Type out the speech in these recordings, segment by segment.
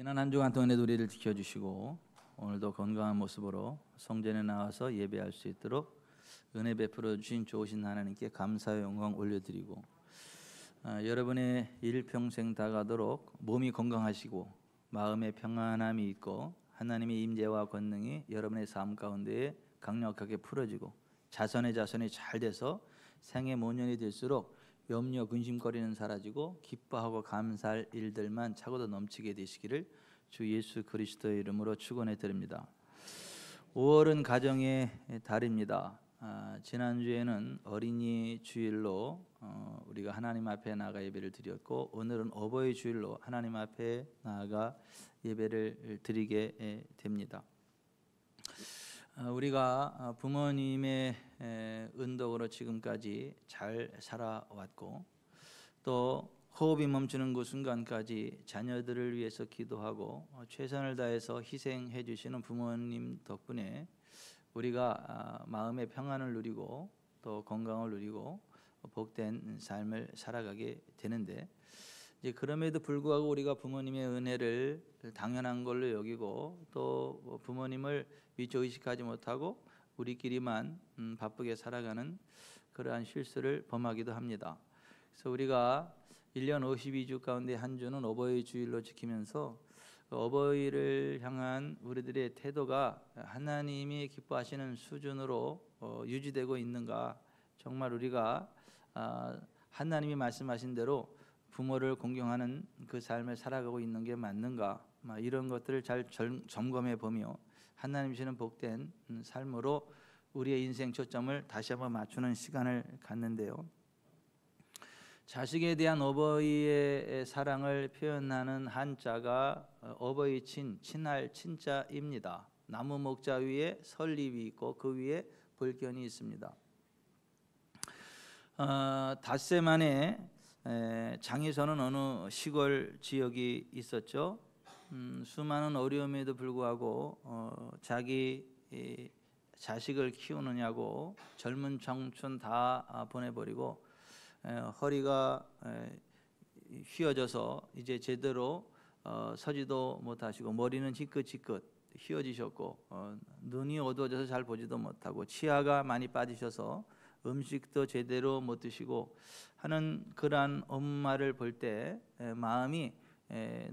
지난 한 주간 동안의 우리를 지켜주시고 오늘도 건강한 모습으로 성전에 나와서 예배할 수 있도록 은혜 베풀어 주신 좋으신 하나님께 감사의 영광 올려드리고 여러분의 일평생 다가도록 몸이 건강하시고 마음의 평안함이 있고 하나님의 임재와 권능이 여러분의 삶 가운데에 강력하게 풀어지고 자손의 자손이 잘 돼서 생애 모년이 될수록 염려 근심거리는 사라지고 기뻐하고 감사할 일들만 차고도 넘치게 되시기를 주 예수 그리스도의 이름으로 축원해 드립니다. 5월은 가정의 달입니다. 지난주에는 어린이 주일로 우리가 하나님 앞에 나아가 예배를 드렸고 오늘은 어버이 주일로 하나님 앞에 나아가 예배를 드리게 됩니다. 우리가 부모님의 은덕으로 지금까지 잘 살아왔고 또 호흡이 멈추는 그 순간까지 자녀들을 위해서 기도하고 최선을 다해서 희생해 주시는 부모님 덕분에 우리가 마음의 평안을 누리고 또 건강을 누리고 복된 삶을 살아가게 되는데 이제 그럼에도 불구하고 우리가 부모님의 은혜를 당연한 걸로 여기고 또 부모님을 미처 의식하지 못하고 우리끼리만 바쁘게 살아가는 그러한 실수를 범하기도 합니다. 그래서 우리가 1년 52주 가운데 한 주는 어버이 주일로 지키면서 어버이를 향한 우리들의 태도가 하나님이 기뻐하시는 수준으로 유지되고 있는가, 정말 우리가 하나님이 말씀하신 대로 부모를 공경하는 그 삶을 살아가고 있는 게 맞는가, 이런 것들을 잘 점검해 보며 하나님 주시는 복된 삶으로 우리의 인생 초점을 다시 한번 맞추는 시간을 갖는데요. 자식에 대한 어버이의 사랑을 표현하는 한자가 어버이 친할 친자입니다. 나무 목자 위에 설립이 있고 그 위에 벌견이 있습니다. 닷새 만에 장에서는 어느 시골 지역이 있었죠. 수많은 어려움에도 불구하고 자기 자식을 키우느냐고 젊은 청춘 다 보내버리고 허리가 휘어져서 이제 제대로 서지도 못하시고 머리는 지긋지긋 휘어지셨고 눈이 어두워져서 잘 보지도 못하고 치아가 많이 빠지셔서 음식도 제대로 못 드시고 하는 그러한 엄마를 볼 때 마음이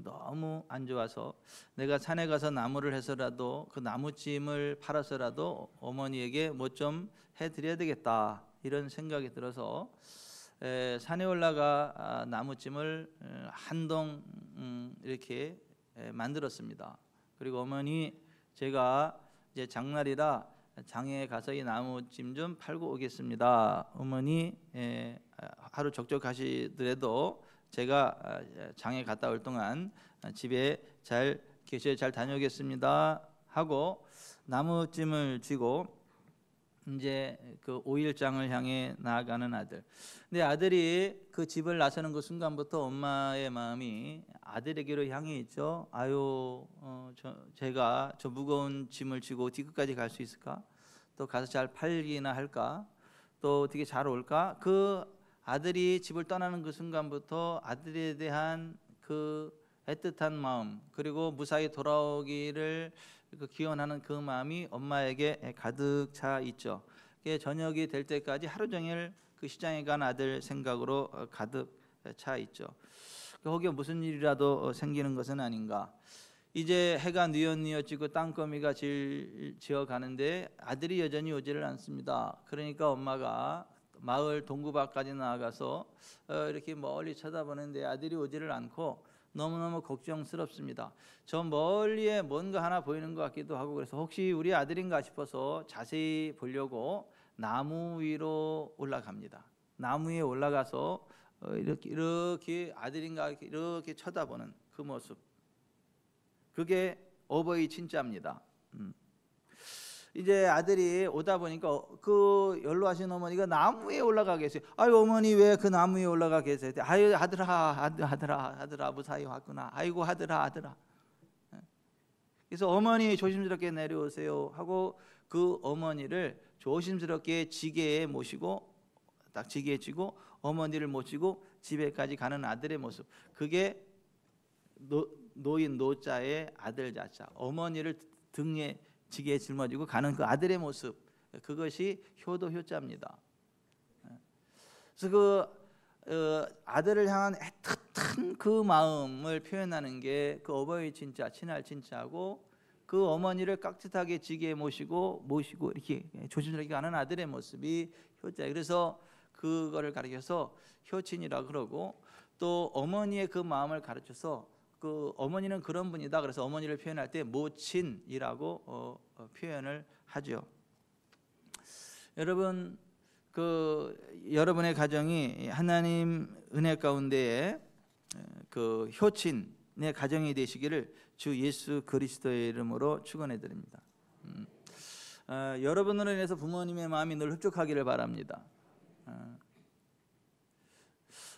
너무 안 좋아서 내가 산에 가서 나무를 해서라도 그 나무찜을 팔아서라도 어머니에게 뭐 좀 해드려야 되겠다, 이런 생각이 들어서 산에 올라가 나무찜을 한 동 이렇게 만들었습니다. 그리고 어머니, 제가 이제 장날이라 장에 가서 이 나무찜 좀 팔고 오겠습니다. 어머니 하루 적적하시더라도 제가 장에 갔다 올 동안 집에 잘 계셔 잘 다녀오겠습니다 하고 나무찜을 쥐고 이제 그 5일장을 향해 나아가는 아들. 근데 아들이 그 집을 나서는 그 순간부터 엄마의 마음이 아들에게로 향해 있죠. 아유, 제가 저 무거운 짐을 지고 뒤끝까지 갈 수 있을까? 또 가서 잘 팔기나 할까? 또 어떻게 잘 올까? 그 아들이 집을 떠나는 그 순간부터 아들에 대한 그 애틋한 마음, 그리고 무사히 돌아오기를 기원하는 그 마음이 엄마에게 가득 차 있죠. 저녁이 될 때까지 하루 종일 그 시장에 간 아들 생각으로 가득 차 있죠. 거기에 무슨 일이라도 생기는 것은 아닌가. 이제 해가 뉘엿뉘엿 지고 땅거미가 지어 가는데 아들이 여전히 오지를 않습니다. 그러니까 엄마가 마을 동구 밖까지 나아가서 이렇게 멀리 쳐다보는데 아들이 오지를 않고 너무너무 걱정스럽습니다. 저 멀리에 뭔가 하나 보이는 것 같기도 하고, 그래서 혹시 우리 아들인가 싶어서 자세히 보려고 나무 위로 올라갑니다. 나무 위에 올라가서 이렇게 아들인가 이렇게 쳐다보는 그 모습, 그게 어버이 친자입니다. 이제 아들이 오다 보니까 그 연로하신 어머니가 나무 위에 올라가 계세요. 아유, 어머니 왜 그 나무 위에 올라가 계세요? 아유, 아들아 무사히 왔구나. 아이고 아들아. 그래서 어머니 조심스럽게 내려오세요 하고 그 어머니를 조심스럽게 지게에 모시고 딱 지게에 쥐고 어머니를 모시고 집에까지 가는 아들의 모습, 그게 노인 노자의 아들 자자, 어머니를 등에 지게 짊어지고 가는 그 아들의 모습, 그것이 효도 효자입니다. 그래서 아들을 향한 애틋한 그 마음을 표현하는 게 그 어버이 친자, 친할 친자고, 그 어머니를 깍듯하게 지게 모시고 이렇게 조심스럽게 가는 아들의 모습이 효자예요. 그래서 그거를 가르쳐서 효친이라고 그러고, 또 어머니의 그 마음을 가르쳐서 그 어머니는 그런 분이다. 그래서 어머니를 표현할 때 모친이라고 표현을 하죠. 여러분, 여러분의 가정이 하나님 은혜 가운데에 그 효친의 가정이 되시기를 주 예수 그리스도의 이름으로 축원해 드립니다. 여러분으로 인해서 부모님의 마음이 늘 흡족하기를 바랍니다.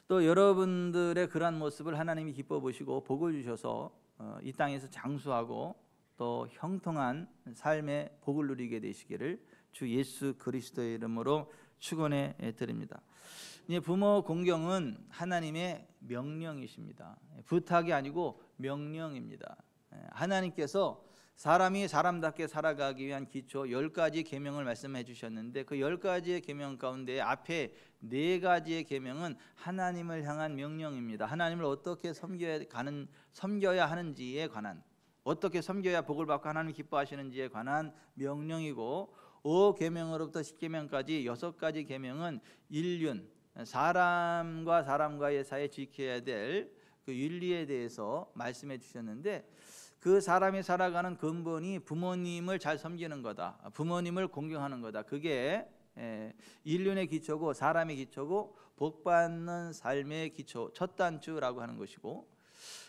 또 여러분들의 그러한 모습을 하나님이 기뻐 보시고 복을 주셔서 이 땅에서 장수하고 또 형통한 삶의 복을 누리게 되시기를 주 예수 그리스도의 이름으로 축원해 드립니다. 부모 공경은 하나님의 명령이십니다. 부탁이 아니고 명령입니다. 하나님께서 사람이 사람답게 살아가기 위한 기초 10가지 계명을 말씀해 주셨는데, 그 10가지의 계명 가운데 앞에 4가지의 계명은 하나님을 향한 명령입니다. 하나님을 어떻게 섬겨야 하는지에 관한, 어떻게 섬겨야 복을 받고 하나님 기뻐하시는지에 관한 명령이고, 5계명으로부터 10계명까지 6가지 계명은 인륜, 사람과 사람과의 사이에 지켜야 될 그 윤리에 대해서 말씀해 주셨는데, 그 사람이 살아가는 근본이 부모님을 잘 섬기는 거다, 부모님을 공경하는 거다. 그게 인륜의 기초고 사람의 기초고 복받는 삶의 기초, 첫 단추라고 하는 것이고,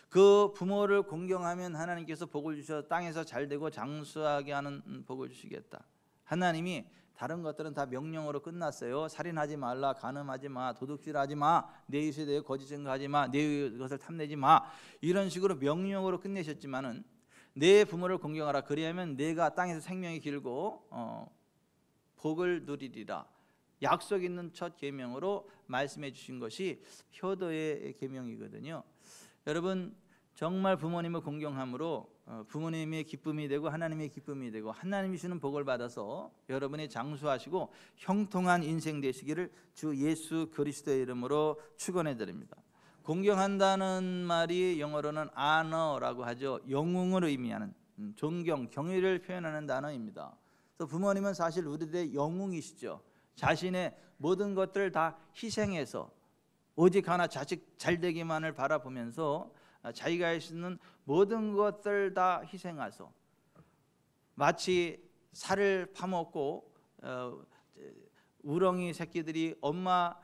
그 부모를 공경하면 하나님께서 복을 주셔서 땅에서 잘되고 장수하게 하는 복을 주시겠다. 하나님이 다른 것들은 다 명령으로 끝났어요. 살인하지 말라, 간음하지 마, 도둑질하지 마, 내 이웃에 대해 거짓 증거하지 마, 내 것을 탐내지 마, 이런 식으로 명령으로 끝내셨지만은 내 부모를 공경하라, 그리하면 내가 땅에서 생명이 길고 복을 누리리라, 약속 있는 첫 계명으로 말씀해 주신 것이 효도의 계명이거든요. 여러분, 정말 부모님을 공경함으로 부모님의 기쁨이 되고 하나님의 기쁨이 되고 하나님이 주는 복을 받아서 여러분이 장수하시고 형통한 인생 되시기를 주 예수 그리스도의 이름으로 축원해 드립니다. 공경한다는 말이 영어로는 honor라고 하죠. 영웅을 의미하는, 존경, 경의를 표현하는 단어입니다. 그래서 부모님은 사실 우리들의 영웅이시죠. 자신의 모든 것들을 다 희생해서 오직 하나 자식 잘되기만을 바라보면서 자기가 할 수 있는 모든 것들 다 희생하소. 마치 살을 파먹고 우렁이 새끼들이 엄마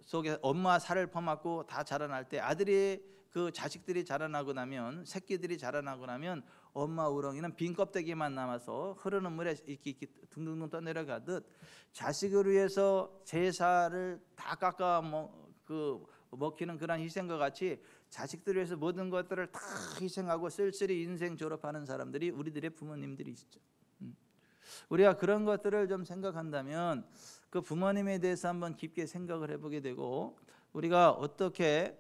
속에 엄마 살을 퍼먹고 다 자라날 때 아들이 그 자식들이 자라나고 나면, 새끼들이 자라나고 나면 엄마 우렁이는 빈 껍데기만 남아서 흐르는 물에 이렇게 둥둥둥 떠내려가듯 자식을 위해서 제사를 다 깎아 먹히는 그런 희생과 같이 자식들을 위해서 모든 것들을 다 희생하고 쓸쓸히 인생 졸업하는 사람들이 우리들의 부모님들이시죠. 우리가 그런 것들을 좀 생각한다면 그 부모님에 대해서 한번 깊게 생각을 해보게 되고, 우리가 어떻게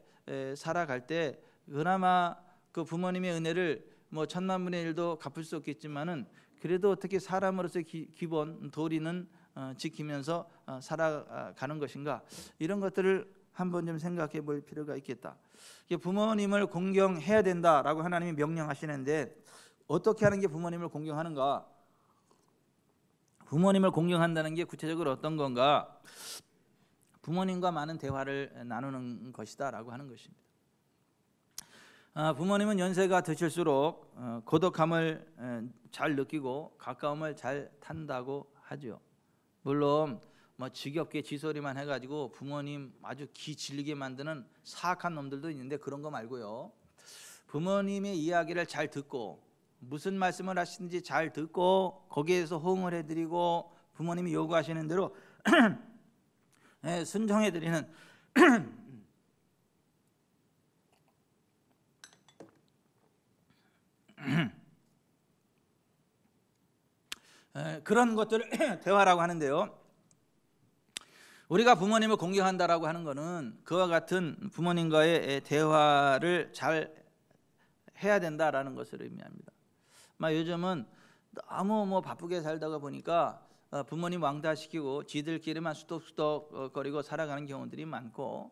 살아갈 때 그나마 그 부모님의 은혜를 뭐 천만분의 일도 갚을 수 없겠지만은 그래도 어떻게 사람으로서의 기본 도리는 지키면서 살아가는 것인가, 이런 것들을 한번 좀 생각해 볼 필요가 있겠다. 부모님을 공경해야 된다라고 하나님이 명령하시는데, 어떻게 하는 게 부모님을 공경하는가? 부모님을 공경한다는 게 구체적으로 어떤 건가? 부모님과 많은 대화를 나누는 것이다라고 하는 것입니다. 부모님은 연세가 드실수록 고독함을 잘 느끼고 가까움을 잘 탄다고 하죠. 물론 지겹게 지소리만 해가지고 부모님 아주 기 질리게 만드는 사악한 놈들도 있는데, 그런 거 말고요, 부모님의 이야기를 잘 듣고 무슨 말씀을 하시는지 잘 듣고 거기에서 호응을 해드리고 부모님이 요구하시는 대로 순종해드리는 그런 것들을 대화라고 하는데요, 우리가 부모님을 공경한다라고 하는 것은 그와 같은 부모님과의 대화를 잘 해야 된다라는 것을 의미합니다. 요즘은 너무 바쁘게 살다가 보니까 부모님 왕따시키고 지들끼리만 수덕수덕 거리고 살아가는 경우들이 많고,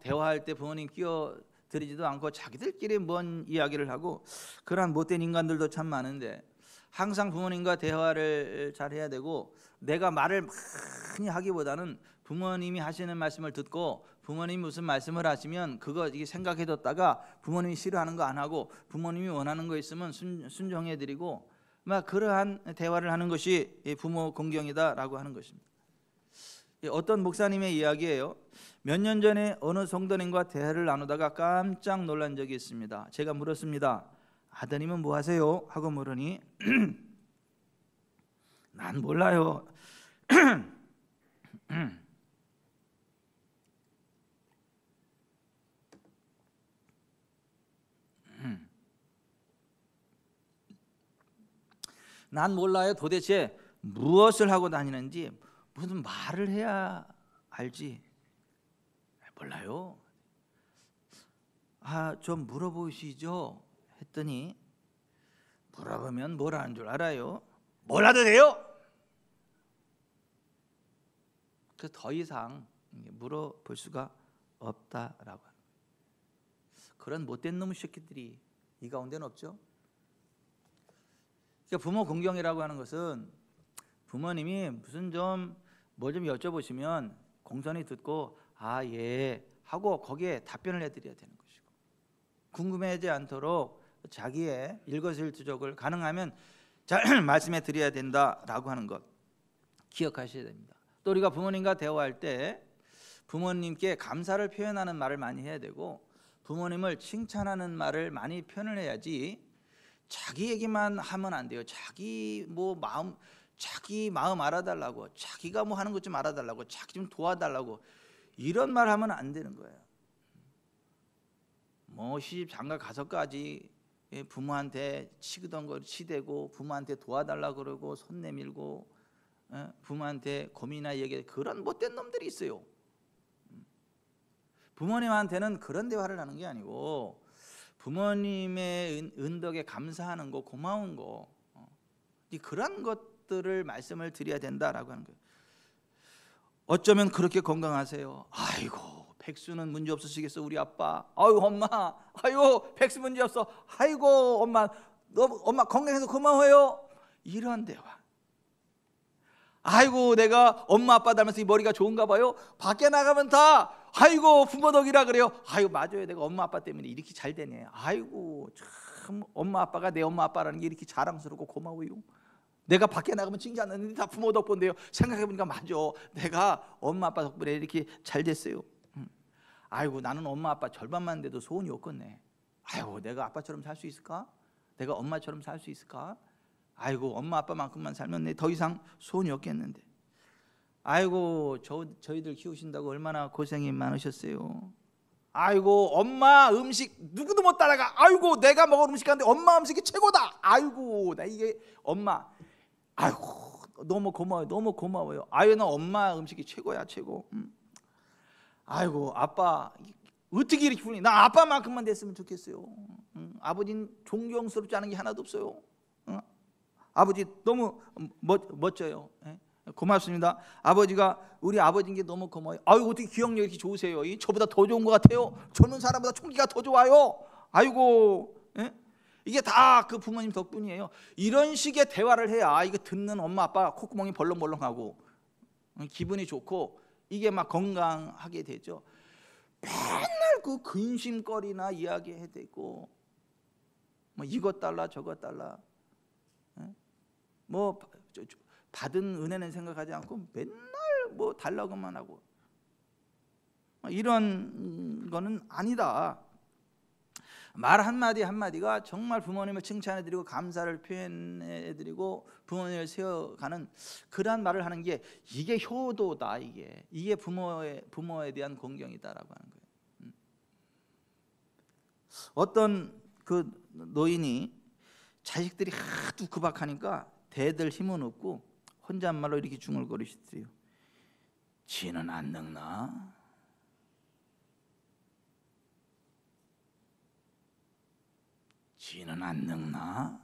대화할 때 부모님 끼어들이지도 않고 자기들끼리 뭔 이야기를 하고, 그러한 못된 인간들도 참 많은데, 항상 부모님과 대화를 잘 해야 되고, 내가 말을 많이 하기보다는 부모님이 하시는 말씀을 듣고, 부모님이 무슨 말씀을 하시면 그거 생각해뒀다가 부모님이 싫어하는 거 안 하고 부모님이 원하는 거 있으면 순종해드리고, 그러한 대화를 하는 것이 부모 공경이다라고 하는 것입니다. 어떤 목사님의 이야기예요. 몇 년 전에 어느 성도님과 대화를 나누다가 깜짝 놀란 적이 있습니다. 제가 물었습니다. 아드님은 뭐 하세요? 하고 물으니 난 몰라요. 난 몰라요. 도대체 무엇을 하고 다니는지, 무슨 말을 해야 알지. 몰라요. 좀 물어보시죠 했더니, 물어보면 뭘 하는 줄 알아요? 몰라도 돼요. 그래서 더 이상 물어볼 수가 없다라고 하는 거예요. 그런 못된 놈의 새끼들이 이 가운데는 없죠. 그러니까 부모 공경이라고 하는 것은 부모님이 무슨 뭐 좀 여쭤보시면 공손히 듣고 예 하고 거기에 답변을 해드려야 되는 것이고, 궁금해하지 않도록 자기의 일거수일투족을 가능하면 잘 말씀해 드려야 된다라고 하는 것 기억하셔야 됩니다. 또 우리가 부모님과 대화할 때 부모님께 감사를 표현하는 말을 많이 해야 되고, 부모님을 칭찬하는 말을 많이 표현을 해야지 자기 얘기만 하면 안 돼요. 자기 마음 알아달라고, 자기가 뭐 하는 것 좀 알아달라고, 자기 좀 도와달라고, 이런 말 하면 안 되는 거예요. 시집 장가 가서까지 부모한테 치던 걸 치대고, 부모한테 도와달라고 그러고, 손 내밀고, 부모한테 고민이나 얘기해, 그런 못된 놈들이 있어요. 부모님한테는 그런 대화를 하는 게 아니고, 부모님의 은덕에 감사하는 거, 고마운 거, 그런 것들을 말씀을 드려야 된다라고 하는 거예요. 어쩌면 그렇게 건강하세요. 아이고, 백수는 문제 없으시겠어 우리 아빠. 아이고 엄마, 아이고 백수 문제 없어. 아이고 엄마 건강해서 고마워요. 이런 대화. 아이고 내가 엄마 아빠 닮아서 이 머리가 좋은가 봐요. 밖에 나가면 다 아이고 부모 덕이라 그래요. 아이고 맞아요, 내가 엄마 아빠 때문에 이렇게 잘 되네. 아이고 참 엄마 아빠가 내 엄마 아빠라는 게 이렇게 자랑스럽고 고마워요. 내가 밖에 나가면 칭찬 안 하는데 다 부모 덕분인데요. 생각해보니까 맞아, 내가 엄마 아빠 덕분에 이렇게 잘 됐어요. 아이고 나는 엄마 아빠 절반만 돼도 소원이 없겠네. 아이고 내가 아빠처럼 살 수 있을까? 내가 엄마처럼 살 수 있을까? 아이고 엄마 아빠만큼만 살면 내 더 이상 소원이 없겠는데. 아이고 저희들 키우신다고 얼마나 고생이 많으셨어요. 아이고 엄마 음식 누구도 못 따라가. 아이고 내가 먹은 음식 가운데 엄마 음식이 최고다. 아이고 나 이게 엄마, 아이고 너무 고마워요, 너무 고마워요. 아유 나 엄마 음식이 최고야, 최고. 아이고 아빠 어떻게 이렇게 훌륭해. 나 아빠만큼만 됐으면 좋겠어요. 아버지는 존경스럽지 않은 게 하나도 없어요. 아버지 너무 멋져요. 고맙습니다. 아버지가 우리 아버지인 게 너무 고마워요. 아이고 어떻게 기억력이 이렇게 좋으세요. 저보다 더 좋은 것 같아요. 젊은 사람보다 총기가 더 좋아요. 아이고 이게 다 그 부모님 덕분이에요. 이런 식의 대화를 해야 이거 듣는 엄마 아빠 콧구멍이 벌렁벌렁하고 기분이 좋고 이게 막 건강하게 되죠. 맨날 그 근심거리나 이야기해야 되고, 이것 달라 저것 달라, 받은 은혜는 생각하지 않고 맨날 달라고만 하고, 이런 거는 아니다. 말 한마디 한마디가 정말 부모님을 칭찬해드리고 감사를 표현해드리고 부모님을 세워가는 그러한 말을 하는 게 이게 효도다. 이게 부모에 대한 공경이다라고 하는 거예요. 어떤 그 노인이 자식들이 하도 구박하니까 대들 힘은 없고 혼잣말로 이렇게 중얼거리시더래요. 지는 안 늙나? 지는 안 늙나?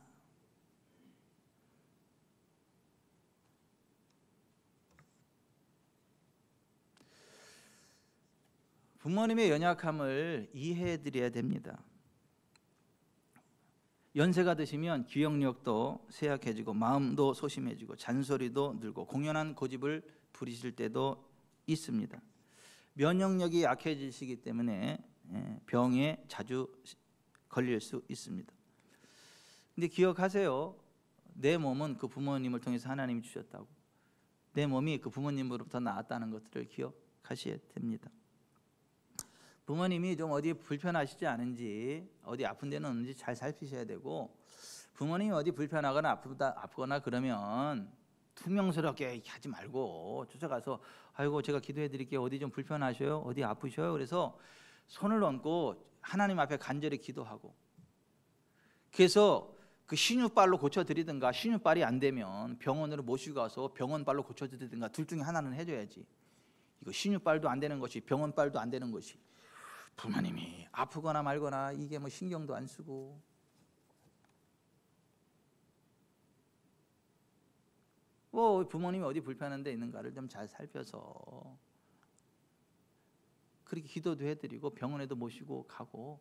부모님의 연약함을 이해해 드려야 됩니다. 연세가 드시면 기억력도 쇠약해지고 마음도 소심해지고 잔소리도 늘고 공연한 고집을 부리실 때도 있습니다. 면역력이 약해지시기 때문에 병에 자주 걸릴 수 있습니다. 근데 기억하세요. 내 몸은 그 부모님을 통해서 하나님이 주셨다고. 내 몸이 그 부모님으로부터 나왔다는 것들을 기억하셔야 됩니다. 부모님이 좀 어디 불편하시지 않은지, 어디 아픈 데는 없는지 잘 살피셔야 되고, 부모님이 어디 불편하거나 아프거나 그러면 퉁명스럽게 하지 말고 쫓아가서 아이고 제가 기도해 드릴게요. 어디 좀 불편하셔요? 어디 아프셔요? 그래서 손을 얹고 하나님 앞에 간절히 기도하고, 그래서 그 신유발로 고쳐드리든가, 신유발이 안 되면 병원으로 모시고 가서 병원발로 고쳐드리든가, 둘 중에 하나는 해줘야지. 이거 신유발도 안 되는 것이, 병원발도 안 되는 것이, 부모님이 아프거나 말거나 이게 뭐 신경도 안 쓰고, 부모님이 어디 불편한 데 있는가를 좀 잘 살펴서 그렇게 기도도 해드리고 병원에도 모시고 가고,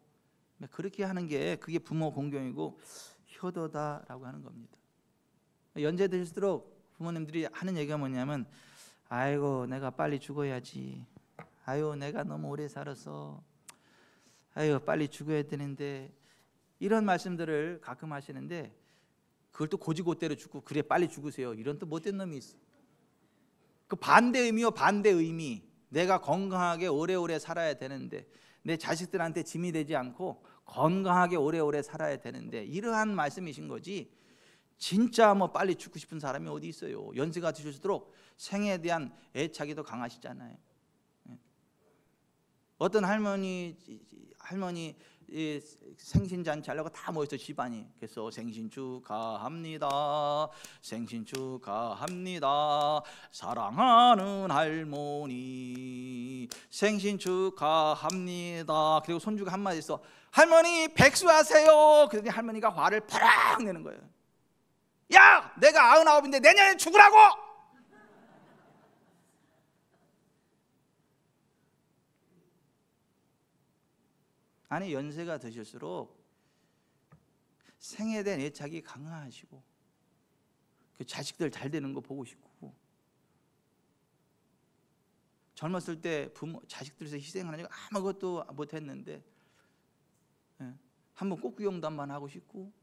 그렇게 하는 게 그게 부모 공경이고 효도다라고 하는 겁니다. 연세 드실수록 부모님들이 하는 얘기가 뭐냐면, 아이고 내가 빨리 죽어야지, 아유 내가 너무 오래 살아서, 아유 빨리 죽어야 되는데, 이런 말씀들을 가끔 하시는데, 그걸 또 고지고대로 죽고 그래 빨리 죽으세요, 이런 또 못된 놈이 있어. 그 반대 의미요, 반대 의미. 내가 건강하게 오래오래 살아야 되는데, 내 자식들한테 짐이 되지 않고 건강하게 오래오래 살아야 되는데, 이러한 말씀이신 거지. 진짜 뭐 빨리 죽고 싶은 사람이 어디 있어요. 연세가 드실수록 생에 대한 애착이 더 강하시잖아요. 어떤 할머니 생신잔치 하려고 다 모였어, 집안이. 그래서 생신 축하합니다, 생신 축하합니다, 사랑하는 할머니 생신 축하합니다. 그리고 손주가 한마디 했어, 할머니 백수하세요. 그랬더니 할머니가 화를 팍 내는 거예요. 야, 내가 99인데 내년에 죽으라고. 아니, 연세가 드실수록 생에 대한 애착이 강하시고, 그 자식들 잘 되는 거 보고 싶고, 젊었을 때 자식들에서 희생하는 거 아무것도 못했는데 한번 꽃구경도 한번 하고 싶고,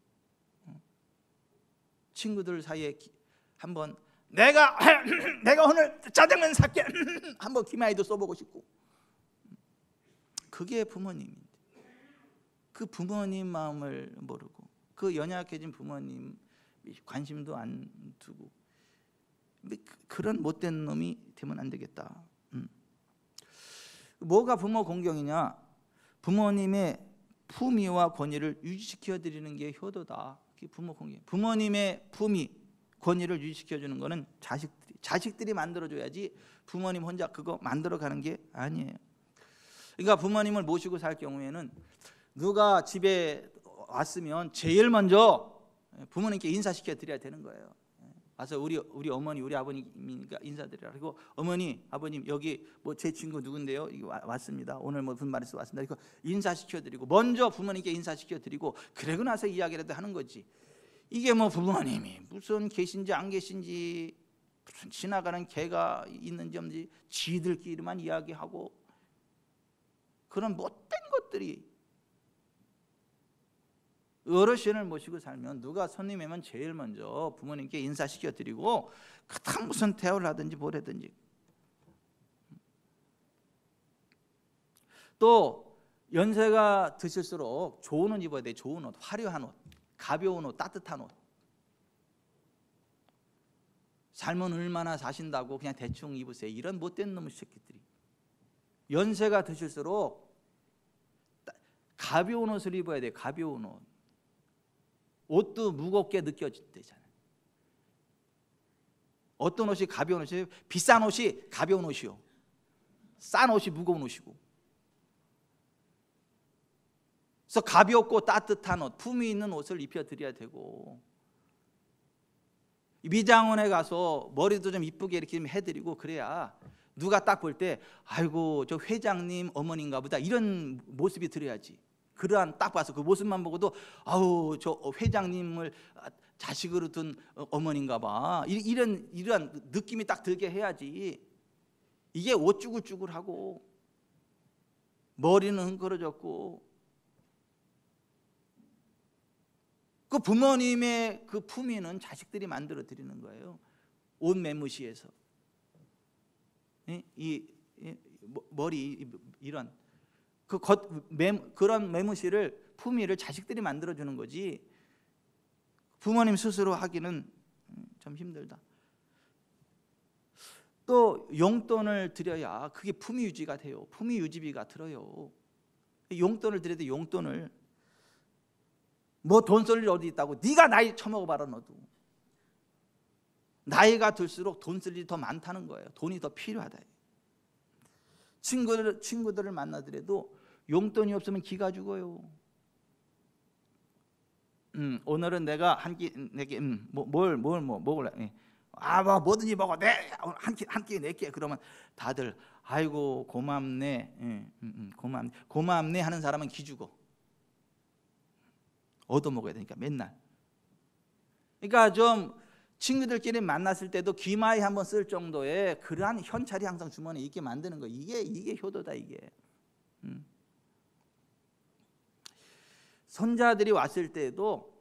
친구들 사이에 한번 내가 오늘 짜장면 살게 한번 기마에도 써보고 싶고, 그게 부모님인데, 그 부모님 마음을 모르고, 그 연약해진 부모님 관심도 안 두고, 그런 못된 놈이 되면 안 되겠다. 뭐가 부모 공경이냐? 부모님의 품위와 권위를 유지시켜 드리는 게 효도다. 그게 부모 공경. 부모님의 품위, 권위를 유지시켜 주는 거는 자식들이 만들어줘야지, 부모님 혼자 그거 만들어가는 게 아니에요. 그러니까 부모님을 모시고 살 경우에는 누가 집에 왔으면 제일 먼저 부모님께 인사시켜 드려야 되는 거예요. 와서 우리 어머니, 우리 아버님이니까 인사드리라. 그리고 어머니, 아버님, 여기 뭐 제 친구 누군데요? 이거 왔습니다. 오늘 무슨 말해서 왔습니다. 이거 인사시켜 드리고, 먼저 부모님께 인사시켜 드리고, 그러고 나서 이야기라도 하는 거지. 이게 뭐 부모님이 무슨 계신지 안 계신지, 무슨 지나가는 개가 있는지 없는지 지들끼리만 이야기하고, 그런 못된 것들이. 어르신을 모시고 살면 누가 손님이면 제일 먼저 부모님께 인사시켜 드리고, 그다음 무슨 대화를 하든지 뭐라든지. 또 연세가 드실수록 좋은 옷 입어야 돼. 좋은 옷, 화려한 옷, 가벼운 옷, 따뜻한 옷. 삶은 얼마나 사신다고 그냥 대충 입으세요. 이런 못된 놈의 새끼들이. 연세가 드실수록 가벼운 옷을 입어야 돼. 가벼운 옷. 옷도 무겁게 느껴지잖아요. 어떤 옷이 가벼운 옷이에요? 비싼 옷이 가벼운 옷이요, 싼 옷이 무거운 옷이고. 그래서 가볍고 따뜻한 옷, 품위 있는 옷을 입혀드려야 되고, 미장원에 가서 머리도 좀 이쁘게 이렇게 좀 해드리고 그래야 누가 딱 볼 때 아이고 저 회장님 어머니인가 보다 이런 모습이 들어야지. 그러한 딱 봐서 그 모습만 보고도 아우 저 회장님을 자식으로 둔 어머니인가 봐, 이런 느낌이 딱 들게 해야지. 이게 옷 쭈글쭈글하고 머리는 흥그러졌고, 그 부모님의 그 품위는 자식들이 만들어 드리는 거예요. 옷 매무시에서 이 머리 이런 그런 매무시를, 품위를 자식들이 만들어 주는 거지 부모님 스스로 하기는 좀 힘들다. 또 용돈을 드려야 그게 품위 유지가 돼요. 품위 유지비가 들어요. 용돈을 드려도 용돈을 뭐 돈 쓸 일 어디 있다고, 네가 나이 처먹어봐라. 너도 나이가 들수록 돈 쓸 일이 더 많다는 거예요. 돈이 더 필요하다. 친구들을 만나더라도 용돈이 없으면 기가 죽어요. 오늘은 내가 한 끼 내게 뭘 먹을래? 뭐 뭐든지 먹어. 한 끼 낼게. 그러면 다들 아이고 고맙네. 고맙네 하는 사람은 기죽어. 얻어 먹어야 되니까 맨날. 그러니까 좀 친구들끼리 만났을 때도 귀마이 한번 쓸 정도의 그러한 현찰이 항상 주머니에 있게 만드는 거. 이게 효도다 이게. 손자들이 왔을 때도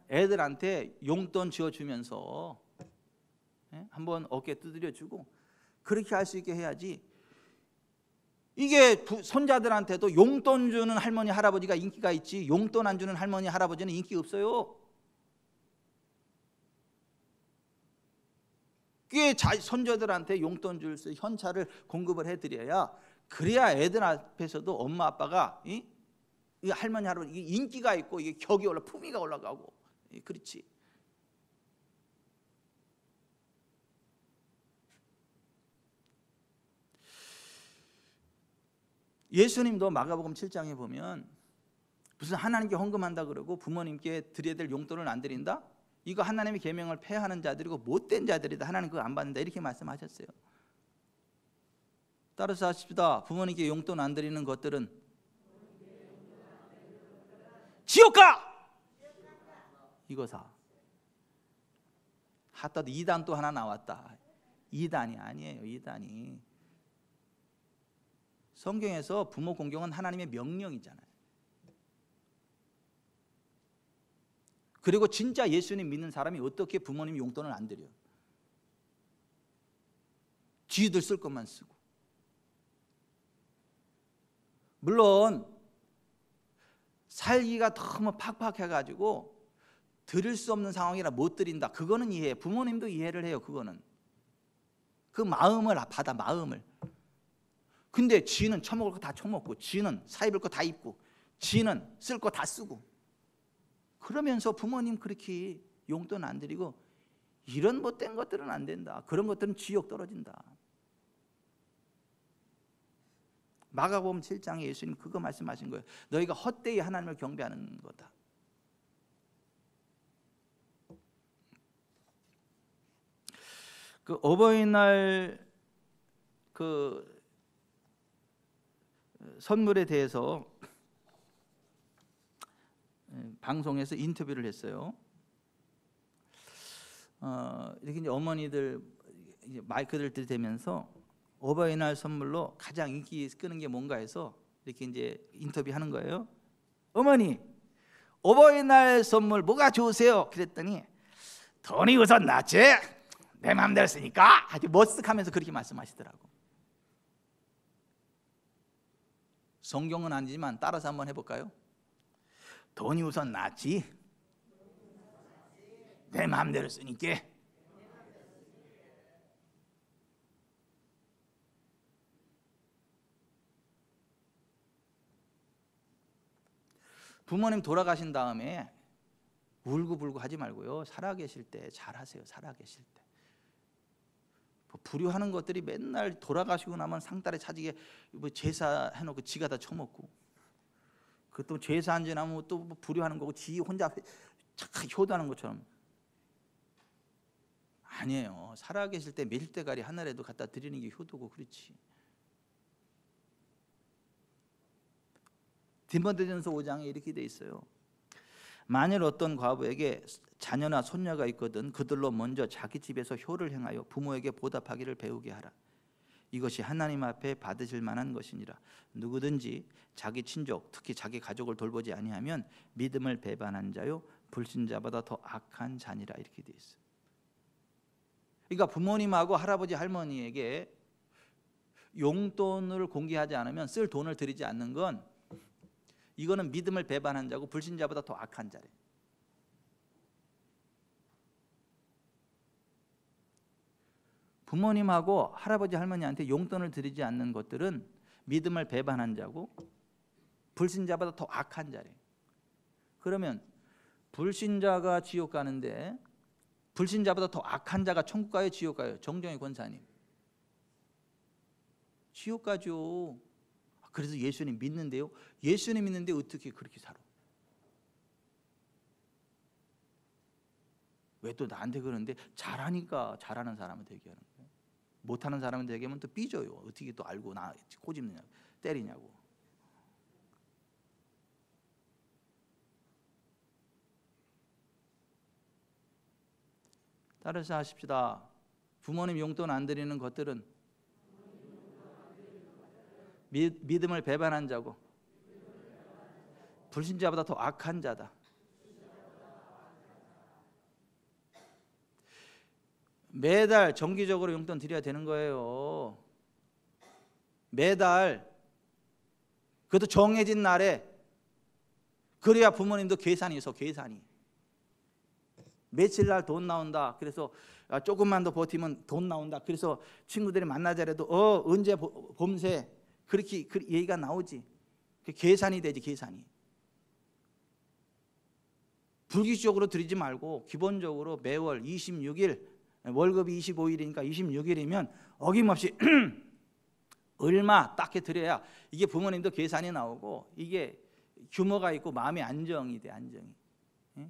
애들한테 용돈 쥐어주면서 한번 어깨 두드려주고 그렇게 할 수 있게 해야지. 이게 손자들한테도 용돈 주는 할머니 할아버지가 인기가 있지, 용돈 안 주는 할머니 할아버지는 인기 없어요. 꽤 손자들한테 용돈 줄 수 현찰을 공급을 해드려야, 그래야 애들 앞에서도 엄마 아빠가 이 할머니 할아버지 인기가 있고 이게 격이 올라 품위가 올라가고 그렇지. 예수님도 마가복음 7장에 보면 무슨 하나님께 헌금한다 그러고 부모님께 드려야 될 용돈을 안 드린다? 이거 하나님의 계명을 폐하는 자들이고 못된 자들이다. 하나님 그거 안 받는다. 이렇게 말씀하셨어요. 따라서 하십시다. 부모님께 용돈 안 드리는 것들은 지옥 가! 이거사. 하다도 2단 또 하나 나왔다. 2단이 아니에요. 2단이. 성경에서 부모 공경은 하나님의 명령이잖아요. 그리고 진짜 예수님 믿는 사람이 어떻게 부모님 용돈을 안 드려? 지들 쓸 것만 쓰고. 물론 살기가 너무 팍팍해가지고 드릴 수 없는 상황이라 못 드린다. 그거는 이해해. 부모님도 이해를 해요. 그거는 그 마음을 받아, 마음을. 근데 지는 처먹을 거 다 처먹고, 지는 사 입을 거 다 입고, 지는 쓸 거 다 쓰고, 그러면서 부모님 그렇게 용돈 안 드리고 이런 못된 것들은 안 된다. 그런 것들은 지옥 떨어진다. 마가복음 7장에 예수님 그거 말씀하신 거예요. 너희가 헛되이 하나님을 경배하는 거다. 그 어버이날 그 선물에 대해서 방송에서 인터뷰를 했어요. 이렇게 이제 어머니들 이제 마이크를 들이대면서 어버이날 선물로 가장 인기 끄는 게 뭔가 해서 이렇게 이제 인터뷰하는 거예요. 어머니, 어버이날 선물 뭐가 좋으세요? 그랬더니 돈이 우선 낫지. 내 마음대로 쓰니까. 아주 머쓱하면서 그렇게 말씀하시더라고. 성경은 아니지만 따라서 한번 해볼까요? 돈이 우선 낫지. 내 마음대로 쓰니까. 부모님 돌아가신 다음에 울고불고 하지 말고요. 살아계실 때 잘하세요. 살아계실 때. 불효하는 것들이 맨날 돌아가시고 나면 상달에 차지게 뭐 제사 해놓고 지가 다 처먹고, 그것도 제사 지나면 또 불효하는 거고 지 혼자 착 효도하는 것처럼. 아니에요. 살아계실 때 매일 때가리 하나라도 갖다 드리는 게 효도고 그렇지. 디모데전서 5장에 이렇게 돼 있어요. 만일 어떤 과부에게 자녀나 손녀가 있거든 그들로 먼저 자기 집에서 효를 행하여 부모에게 보답하기를 배우게 하라. 이것이 하나님 앞에 받으실 만한 것이니라. 누구든지 자기 친족 특히 자기 가족을 돌보지 아니하면 믿음을 배반한 자요 불신자보다 더 악한 자니라. 이렇게 돼 있어요. 그러니까 부모님하고 할아버지 할머니에게 용돈을 공개하지 않으면 쓸 돈을 드리지 않는 건 이거는 믿음을 배반한 자고 불신자보다 더 악한 자래. 부모님하고 할아버지 할머니한테 용돈을 드리지 않는 것들은 믿음을 배반한 자고 불신자보다 더 악한 자래. 그러면 불신자가 지옥 가는데 불신자보다 더 악한 자가 천국 가요 지옥 가요? 정정희 권사님, 지옥 가죠. 그래서 예수님 믿는데요. 예수님 믿는데 어떻게 그렇게 살아? 왜 또 나한테 그러는데? 잘하니까 잘하는 사람은 되게 하는 거예요. 못하는 사람은 되게 하면 또 삐져요. 어떻게 또 알고 나 꼬집느냐고 때리냐고. 따라서 하십시다. 부모님 용돈 안 드리는 것들은 믿음을 배반한 자고 불신자보다 더 악한 자다. 매달 정기적으로 용돈 드려야 되는 거예요. 매달. 그것도 정해진 날에. 그래야 부모님도 계산이 있어. 계산이. 며칠 날 돈 나온다. 그래서 조금만 더 버티면 돈 나온다. 그래서 친구들이 만나자래도 언제 봄새 그렇게 얘기가 나오지. 계산이 되지. 계산이. 불규칙적으로 드리지 말고 기본적으로 매월 26일 월급이 25일이니까 26일이면 어김없이 얼마 딱히 드려야 이게 부모님도 계산이 나오고 이게 규모가 있고 마음의 안정이 돼. 안정이.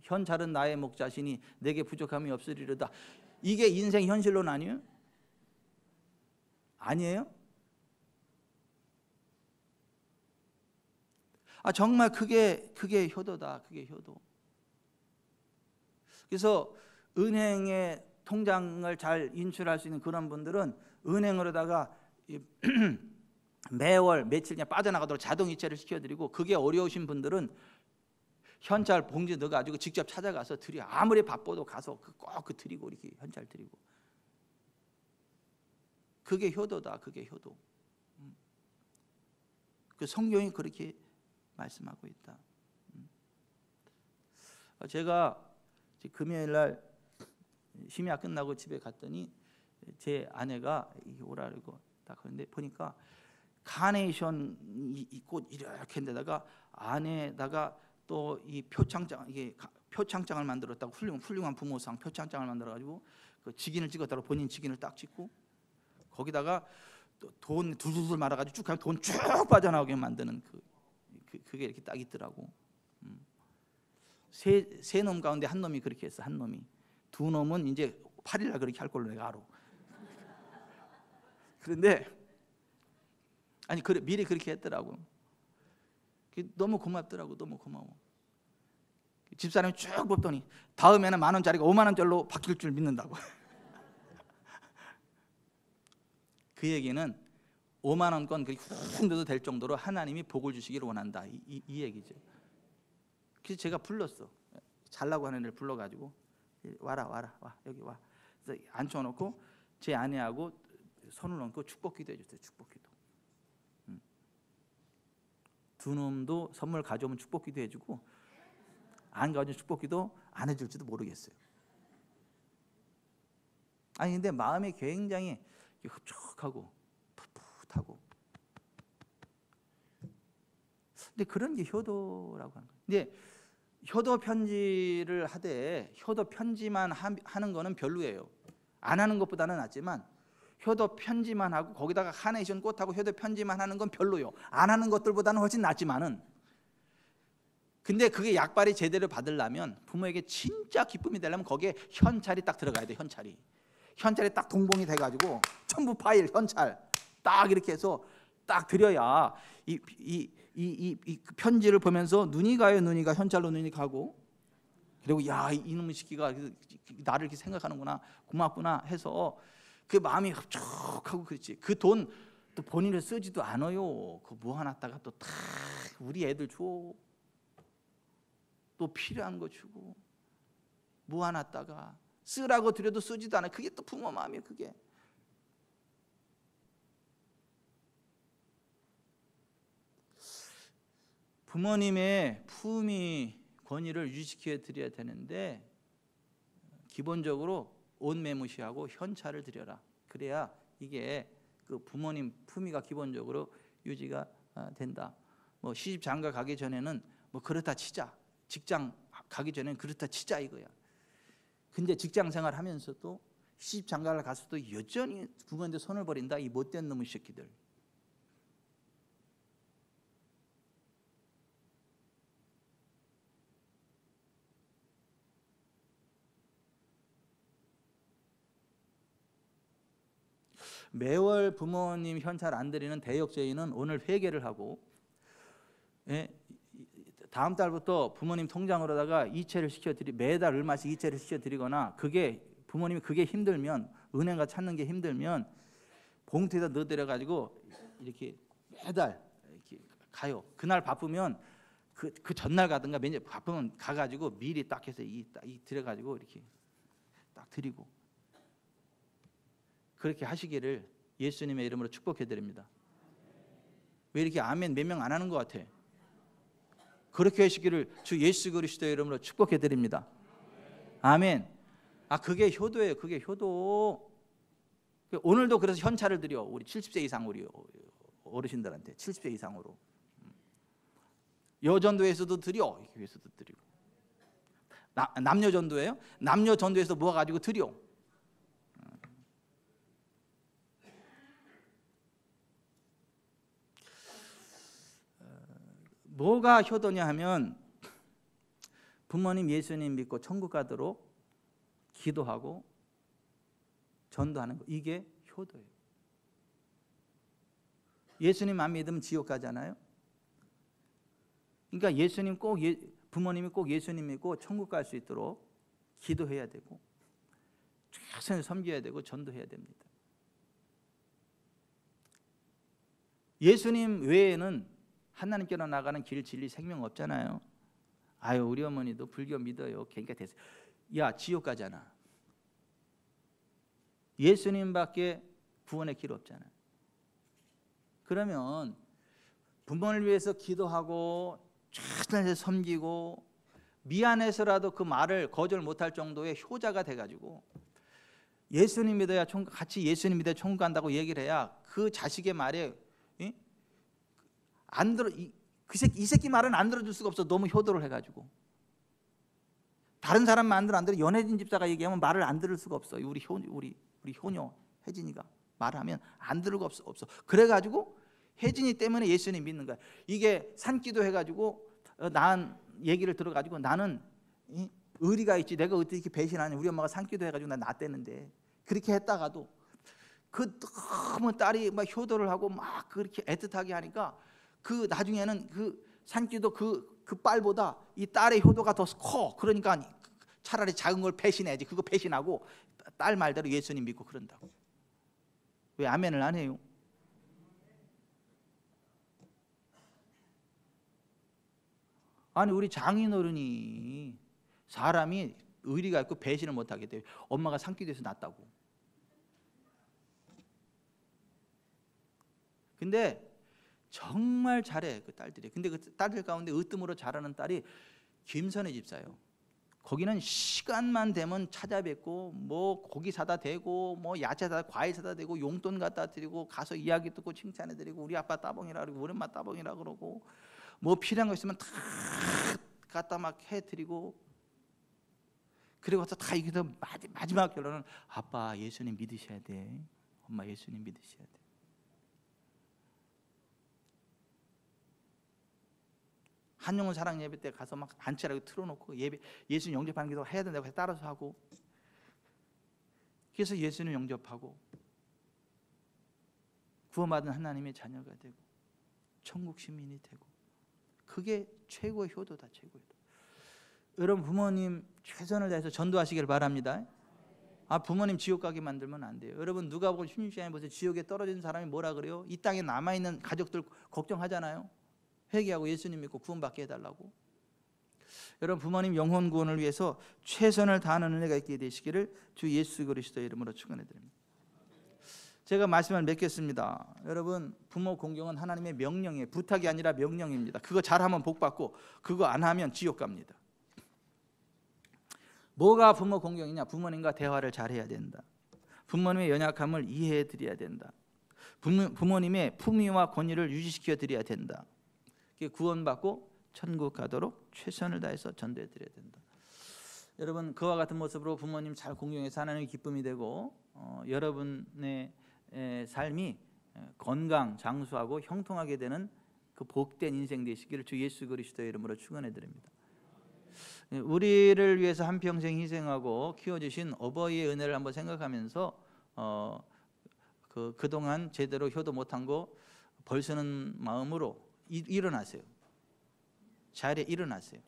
현찰은 나의 목자시니 내게 부족함이 없으리로다. 이게 인생 현실론 아니에요? 아니에요? 정말 그게 효도다. 그게 효도. 그래서 은행에 통장을 잘 인출할 수 있는 그런 분들은 은행으로다가 매월 며칠 그냥 빠져나가도록 자동이체를 시켜드리고, 그게 어려우신 분들은 현찰 봉지 넣어가지고 직접 찾아가서 드려. 아무리 바빠도 가서 꼭 드리고 이렇게 현찰 드리고. 그게 효도다. 그게 효도. 그 성경이 그렇게 말씀하고 있다. 제가 금요일 날 심야 끝나고 집에 갔더니 제 아내가 오라 그러고 딱 그런데 보니까 카네이션 이 꽃 이렇게 데다가 안에다가 또 이 표창장, 이게 표창장을 만들었다고, 훌륭한 부모상 표창장을 만들어 가지고 그 직인을 찍었다고 본인 직인을 딱 찍고 거기다가 또 돈 둘둘둘 말아 가지고 쭉 하면 돈 쭉 빠져나오게 만드는 그게 이렇게 딱 있더라고. 세 놈 가운데 한 놈이 그렇게 했어. 한 놈이. 두 놈은 이제 8일날 그렇게 할 걸로 내가 알아. 그런데 미리 그렇게 했더라고. 너무 고맙더라고. 너무 고마워. 집사람이 쭉 뽑더니 다음에는 10,000원짜리가 50,000원짜리로 바뀔 줄 믿는다고. 그 얘기는 50,000원권 그렇게 훅 넣어도 될 정도로 하나님이 복을 주시기를 원한다. 이 얘기죠. 그래서 제가 불렀어. 잘라고 하는 애를 불러가지고 와라 여기 와. 그래서 앉혀놓고 제 아내하고 손을 얹고 축복기도 해줬어요. 축복기도. 두 놈도 선물 가져오면 축복기도 해주고 안 가져오면 축복기도 안 해줄지도 모르겠어요. 근데 마음이 굉장히 흡족하고 풋풋하고. 근데 그런 게 효도라고 하는 거예요. 근데 효도 편지를 하되 효도 편지만 하는 거는 별로예요. 안 하는 것보다는 낫지만 효도 편지만 하고 거기다가 카네이션 꽃하고 효도 편지만 하는 건 별로요. 안 하는 것들보다는 훨씬 낫지만은 근데 그게 약발이 제대로 받으려면 부모에게 진짜 기쁨이 되려면 거기에 현찰이 딱 들어가야 돼. 현찰이 딱 동봉이 돼가지고 전부 파일 현찰 딱 이렇게 해서 딱 드려야 이 편지를 보면서 눈이 가요. 현찰로 눈이 가고, 그리고 야, 이놈의 새끼가 나를 이렇게 생각하는구나, 고맙구나 해서 그 마음이 흡족하고. 그렇지. 그 돈 또 본인을 쓰지도 않아요. 그 모아놨다가 또 다 우리 애들 줘, 또 필요한 거 주고, 모아놨다가 쓰라고 드려도 쓰지도 않아요. 그게 또 부모 마음이에요. 그게 부모님의 품위 권위를 유지시켜 드려야 되는데, 기본적으로 온매무시하고 현찰을 드려라. 그래야 이게 그 부모님 품위가 기본적으로 유지가 된다. 뭐 시집 장가 가기 전에는 뭐 그렇다 치자, 직장 가기 전에는 그렇다 치자 이거야. 근데 직장 생활 하면서도 시집 장가를 가서도 여전히 부모님한테 손을 버린다, 이 못된 놈의 새끼들. 매월 부모님 현찰 안 드리는 대역죄인은 오늘 회개를 하고, 다음 달부터 부모님 통장으로다가 이체를 매달 얼마씩 이체를 시켜드리거나, 그게 부모님이 그게 힘들면, 은행 가 찾는 게 힘들면 봉투에다 넣어드려 가지고 이렇게 매달 이렇게 가요. 그날 바쁘면 그 전날 가든가, 매년 바쁘면 가가지고 미리 딱 해서 이 들여가지고 이렇게 딱 드리고, 그렇게 하시기를 예수님의 이름으로 축복해 드립니다. 왜 이렇게 아멘 몇 명 안 하는 것 같아? 그렇게 하시기를 주 예수 그리스도의 이름으로 축복해 드립니다. 아멘. 그게 효도예요. 그게 효도. 오늘도 그래서 현찰을 드려. 우리 70세 이상 우리 어르신들한테 70세 이상으로. 여전도에서도 드려. 교회에서도 드리고. 남녀 전도예요? 남녀 전도에서 모아 가지고 드려. 뭐가 효도냐 하면, 부모님 예수님 믿고 천국 가도록 기도하고 전도하는 거, 이게 효도예요. 예수님 안 믿으면 지옥 가잖아요. 그러니까 부모님이 꼭 예수님 믿고 천국 갈 수 있도록 기도해야 되고, 최선을 섬겨야 되고, 전도해야 됩니다. 예수님 외에는 하나님께로 나가는 길, 진리, 생명 없잖아요. 우리 어머니도 불교 믿어요. 그러니까 됐어요. 야, 지옥 가잖아. 예수님밖에 구원의 길 없잖아요. 그러면 부모를 위해서 기도하고 최선을 섬기고, 미안해서라도 그 말을 거절 못할 정도의 효자가 돼가지고, 예수님 믿어야 같이 예수님 믿어야 천국 간다고 얘기를 해야 그 자식의 말에 안 들어, 이 새끼 말은 안 들어줄 수가 없어. 너무 효도를 해가지고. 다른 사람만 안 들어. 연혜진 집사가 얘기하면 말을 안 들을 수가 없어. 우리 효녀 혜진이가 말하면 안 들을 수가 없어. 그래가지고 혜진이 때문에 예수님 믿는 거야. 이게 산기도 해가지고 난 얘기를 들어가지고, 나는 의리가 있지, 내가 어떻게 이렇게 배신하냐, 우리 엄마가 산기도 해가지고 나 낳았대는데, 그렇게 했다가도 너무 딸이 막 효도를 하고 막 그렇게 애틋하게 하니까, 그 나중에는 그 산기도 그 빨보다 이 딸의 효도가 더 커. 그러니까 차라리 작은 걸 배신해야지. 그거 배신하고 딸 말대로 예수님 믿고 그런다고. 왜 아멘을 안 해요? 우리 장인어른이 사람이 의리가 있고 배신을 못하게 돼요. 엄마가 산기도에서 낳았다고. 근데 정말 잘해, 그 딸들이. 근데 그 딸들 가운데 으뜸으로 잘하는 딸이 김선혜 집사예요. 거기는 시간만 되면 찾아뵙고, 뭐 고기 사다 대고, 뭐 야채 사다, 과일 사다 대고, 용돈 갖다 드리고, 가서 이야기 듣고 칭찬해 드리고, 우리 아빠 따봉이라 그러고, 우리 엄마 따봉이라 그러고, 뭐 필요한 거 있으면 다 갖다 막 해 드리고, 그리고 다 이기서 마지막 결론은, 아빠 예수님 믿으셔야 돼, 엄마 예수님 믿으셔야 돼. 한영훈 사랑 예배 때 가서 막 안치라고 틀어놓고 예수님 영접하는 기도 해야 된다고 해서 따라서 하고, 그래서 예수님 영접하고 구원받은 하나님의 자녀가 되고 천국 시민이 되고, 그게 최고의 효도다. 최고의 효도. 여러분 부모님 최선을 다해서 전도하시길 바랍니다. 부모님 지옥 가게 만들면 안 돼요. 여러분 누가복음 16장에 보세요. 지옥에 떨어진 사람이 뭐라 그래요? 이 땅에 남아있는 가족들 걱정하잖아요. 회개하고 예수님 믿고 구원받게 해달라고. 여러분 부모님 영혼 구원을 위해서 최선을 다하는 은혜가 있게 되시기를 주 예수 그리스도의 이름으로 축원해 드립니다. 제가 말씀을 맺겠습니다. 여러분 부모 공경은 하나님의 명령이에요. 부탁이 아니라 명령입니다. 그거 잘하면 복 받고 그거 안 하면 지옥 갑니다. 뭐가 부모 공경이냐? 부모님과 대화를 잘해야 된다. 부모님의 연약함을 이해해 드려야 된다. 부모님의 품위와 권위를 유지시켜 드려야 된다. 구원받고 천국 가도록 최선을 다해서 전도해 드려야 된다. 여러분 그와 같은 모습으로 부모님 잘 공경해서 하나님의 기쁨이 되고 여러분의 삶이 건강, 장수하고 형통하게 되는 그 복된 인생 되시기를 주 예수 그리스도의 이름으로 축원해 드립니다. 우리를 위해서 한평생 희생하고 키워주신 어버이의 은혜를 한번 생각하면서 그동안 제대로 효도 못한 거 벌쓰는 마음으로 일어나세요. 자리에 일어나세요.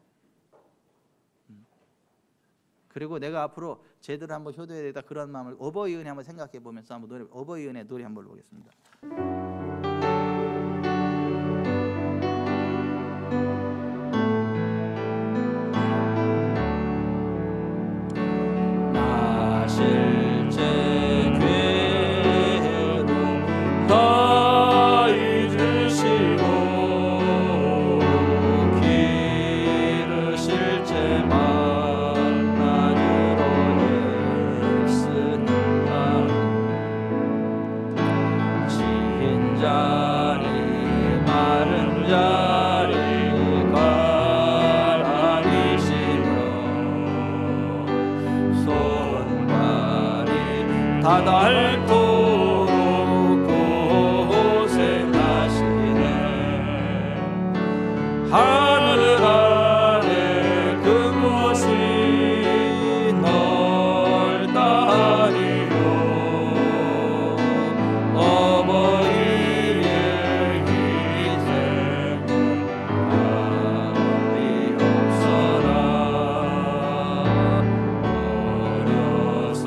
그리고 내가 앞으로 제대로 한번 효도해야 되겠다, 그런 마음을 어버이 은혜 한번 생각해 보면서 한번 어버이 은혜 노래 한번 부르겠습니다. 닳도록 고생하시네. 하늘 아래 그곳이 넓다리요. 어버이의 희생은 답이 없어라. 어려서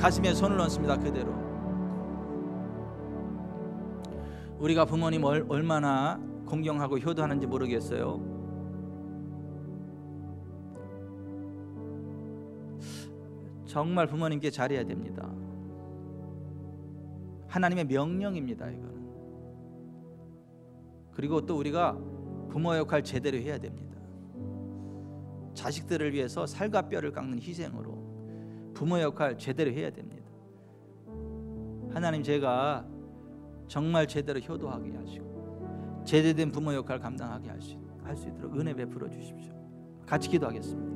가슴에 손을 얹습니다. 그대로. 우리가 부모님 얼마나 공경하고 효도하는지 모르겠어요. 정말 부모님께 잘해야 됩니다. 하나님의 명령입니다, 이거는. 그리고 또 우리가 부모 역할 제대로 해야 됩니다. 자식들을 위해서 살과 뼈를 깎는 희생으로 부모 역할 제대로 해야 됩니다. 하나님, 제가 정말 제대로 효도하게 하시고 제대된 부모 역할 감당하게 할 수 있도록 은혜 베풀어 주십시오. 같이 기도하겠습니다.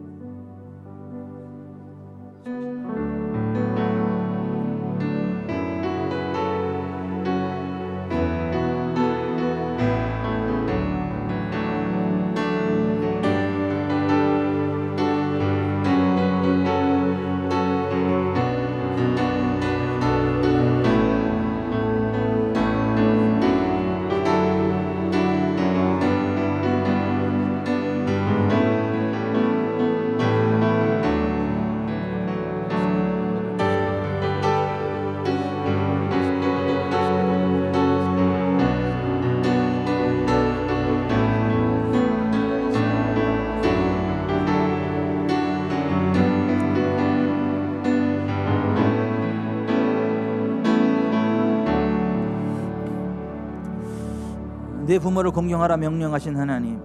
내 부모를 공경하라 명령하신 하나님,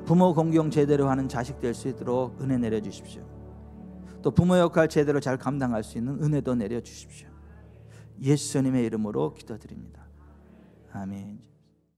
부모 공경 제대로 하는 자식 될 수 있도록 은혜 내려주십시오. 또 부모 역할 제대로 잘 감당할 수 있는 은혜도 내려주십시오. 예수님의 이름으로 기도드립니다. 아멘.